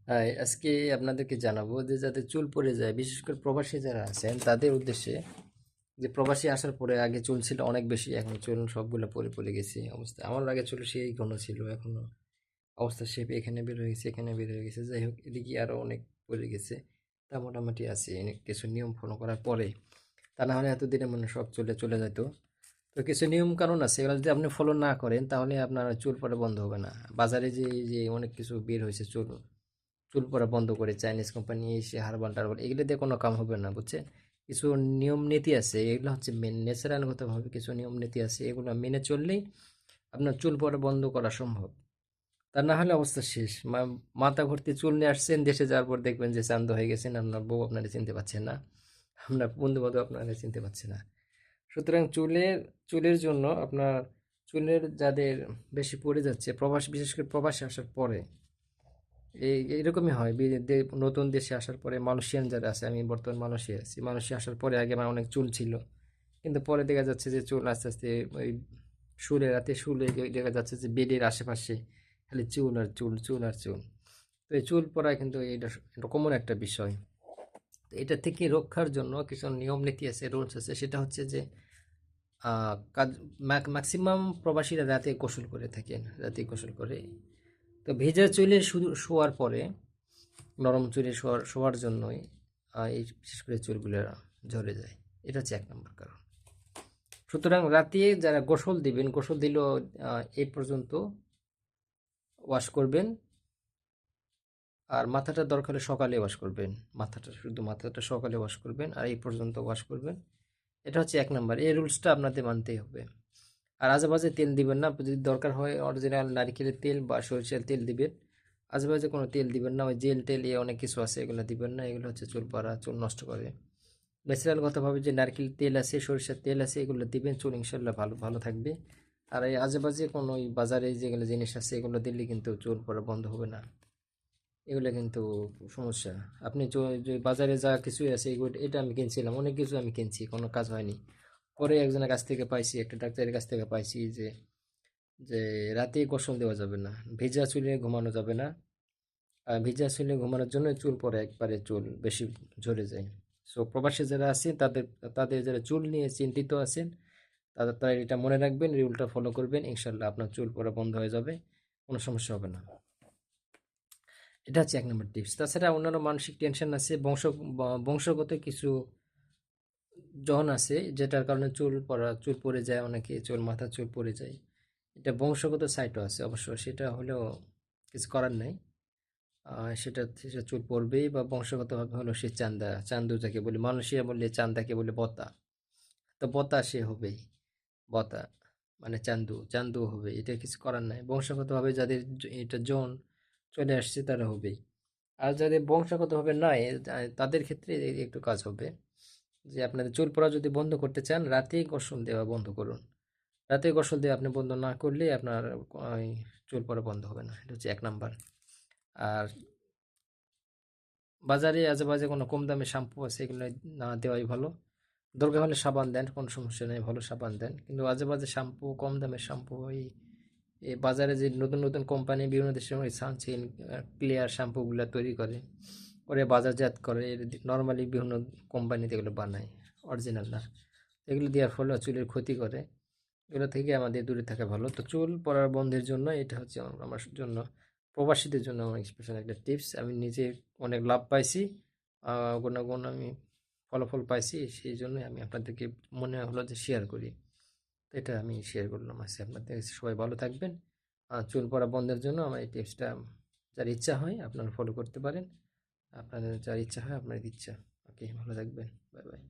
High, আজকে আপনাদেরকে জানাবো যে যাদের চুল পড়ে যায়, বিশেষ করে প্রবাসী যারা আছেন তাদের উদ্দেশ্যে। যে প্রবাসী আসার পরে আগে চুল ছিল অনেক বেশি, এখন চুল সবগুলো পড়ে পড়ে গেছে অবস্থা। আমার আগে চুল সেই ঘন ছিল, এখনো অবস্থা শেপ এখানে বের হয়ে গেছে, এখানে বের হয়ে গেছে। যাই হোক, এদিকে আরো অনেক পড়ে গেছে। তা মোটামুটি আছে, কিছু নিয়ম ফলো করার পরে। তা না হলে এতদিনে মনে হয় সব চলে চলে যেত। তো কিছু নিয়ম কানুন আছে, এগুলো যদি আপনি ফলো না করেন তাহলে আপনার চুল পড়া বন্ধ হবে না। বাজারে যে যে অনেক কিছু বের হয়েছে চুল চুল পড়া বন্ধ করে, চাইনিজ কোম্পানি এসে হারবাল টারবাল, এগুলো দিয়ে কোনো কাম হবে না, বুঝছেন? কিছু নিয়ম নীতি আছে, এগুলো হচ্ছে মেন ন্যাচারালগতভাবে কিছু নিয়ম নীতি আছে, এগুলো মেনে চললেই আপনার চুল পড়া বন্ধ করা সম্ভব। তা না হলে অবস্থা শেষ। মাথা ভর্তি চুল নিয়ে আসছেন, দেশে যাওয়ার পর দেখবেন যে চান্দ হয়ে গেছেন, আপনার বউ আপনারা চিনতে পারছে না, আপনার বন্ধু বান্ধব আপনারা চিনতে পারছে না। সুতরাং চুলের জন্য আপনার, চুলের যাদের বেশি পড়ে যাচ্ছে প্রবাস, বিশেষ করে প্রবাসে আসার পরে, এরকমই হয়। নতুন দেশে আসার পরে মালয়েশিয়ান যারা আছে, আমি বর্তমান মালয়েশিয়া আছি, মালয়েশিয়া আসার পরে আগে আমার অনেক চুল ছিল, কিন্তু পরে দেখা যাচ্ছে যে চুল আস্তে আস্তে ওই শুলে দেখা যাচ্ছে যে বেডের আশেপাশে খালি চুল আর চুল, চুল আর চুল। তো এই চুল পড়া কিন্তু এটা কমন একটা বিষয়। তো এটা থেকে রক্ষার জন্য কিছু নিয়ম নীতি আছে, রুলস আছে। সেটা হচ্ছে যে কাজ, ম্যাক্সিমাম প্রবাসীরা রাতে গোসল করে থাকেন, রাতে গোসল করে। তো ভেজা চুলে শুধু শোয়ার পরে, নরম চুলে শোয়ার জন্যই এই বিশেষ করে চুলগুলো ঝরে যায়। এটা হচ্ছে 1 নম্বর কারণ। সুতরাং রাতে যারা গোসল দিবেন, গোসল দিলেও এই পর্যন্ত ওয়াশ করবেন। আর মাথাটা দরকার হলে সকালে ওয়াশ করবেন, শুধু মাথাটা সকালে ওয়াশ করবেন, আর এই পর্যন্ত ওয়াশ করবেন। এটা হচ্ছে 1 নম্বর, এই রুলসটা আপনাদের মানতেই হবে। আর আজেবাজে তেল দিবেন না, যদি দরকার হয় অরিজিনাল নারকেলের তেল বা সরিষার তেল দিবেন। আজেবাজে কোনো তেল দিবেন না, ওই জেল টেল অনেক কিছু আছে, এগুলো দিবেন না। এগুলো হচ্ছে চুল পড়া, চুল নষ্ট করে। ন্যাচারালগতভাবে যে নারকেল তেল আছে, সরিষার তেল আছে, এগুলো দিবেন, চুল ইনশাল্লাহ ভালো ভালো থাকবে। আর এই আজেবাজে কোনো ওই বাজারে যেগুলো জিনিস আছে এগুলো দিলে কিন্তু চুল পড়া বন্ধ হবে না। এগুলো কিন্তু সমস্যা। আপনি যে বাজারে যা কিছুই আছে এগুলো, এটা আমি কিনছিলাম, অনেক কিছু আমি কিনছি, কোনো কাজ হয়নি। পরে একজনের কাছ থেকে পাইছি, একটা ডাক্তারের কাছ থেকে পাইছি যে যে রাতে গোসল দেওয়া যাবে না, ভেজা চুলে ঘুমানো যাবে না। আর ভেজা চুলে ঘুমানোর জন্য চুল পরে একবারে চুল বেশি ঝরে যায়। সো প্রবাসী যারা আছে তাদের, যারা চুল নিয়ে চিন্তিত আছেন, তারা এটা মনে রাখবেন, রুলটা ফলো করবেন, ইনশাল্লাহ আপনার চুল পড়া বন্ধ হয়ে যাবে, কোনো সমস্যা হবে না। এটা হচ্ছে 1 নম্বর টিপস। তাছাড়া অন্যান্য মানসিক টেনশন আছে, বংশগত কিছু জন আছে যেটার কারণে চুল পড়ে যায়, অনেকে মাথা চুল পড়ে যায়। এটা বংশগত সাইটও আছে অবশ্য, সেটা হলেও কিছু করার নাই। সেটা চুল পড়বেই, বা বংশগতভাবে হলো সে চান্দু যাকে বলি, মালয়েশিয়া বললে চান্দাকে বলে বতা। তো বতা সে হবেই, বতা মানে চান্দু, চান্দু হবে, এটা কিছু করার নাই। বংশগতভাবে যাদের এটা জন চলে আসছে তারা হবেই। আর যাদের বংশগতভাবে নাই, তাদের ক্ষেত্রে একটু কাজ হবে। যে আপনাদের চুল পড়া যদি বন্ধ করতে চান, রাতে গোসল দেওয়া বন্ধ করুন। রাতে গোসল দেওয়া আপনি বন্ধ না করলে আপনার ওই চুল পড়া বন্ধ হবে না। এটা হচ্ছে 1 নম্বর। আর বাজারে আজেবাজে কোনো কম দামে শ্যাম্পু আছে, এগুলো না দেওয়াই ভালো। দরকার হলে সাবান দেন, কোনো সমস্যা নেই, ভালো সাবান দেন। কিন্তু আজেবাজে শ্যাম্পু, কম দামের শ্যাম্পু, এই বাজারে যে নতুন নতুন কোম্পানি বিভিন্ন দেশের ওই সানসিল্ক, ক্লিয়ার শ্যাম্পুগুলো তৈরি করে, বাজারজাত করে, নর্মালি বিভিন্ন কোম্পানিতে এগুলো বানায়, অরিজিনাল না। এগুলো দেওয়ার ফলে চুলের ক্ষতি করে। এগুলো থেকে আমাদের দূরে থাকা ভালো। তো চুল পড়ার বন্ধের জন্য এটা হচ্ছে আমার জন্য, প্রবাসীদের জন্য আমার স্পেশাল একটা টিপস। আমি নিজে অনেক লাভ পাইছি, গুণাগুণ আমি ফলাফল পাইছি, সেই জন্যই আমি আপনাদেরকে মনে হলো যে শেয়ার করি। তো এটা আমি শেয়ার করলাম আজকে আপনাদের। সবাই ভালো থাকবেন। চুল পড়া বন্ধের জন্য আমার এই টিপসটা, যার ইচ্ছা হয় আপনারা ফলো করতে পারেন। আপনাদের যার ইচ্ছা হয় আপনার ইচ্ছা। ওকে, ভালো থাকবেন। Bye bye.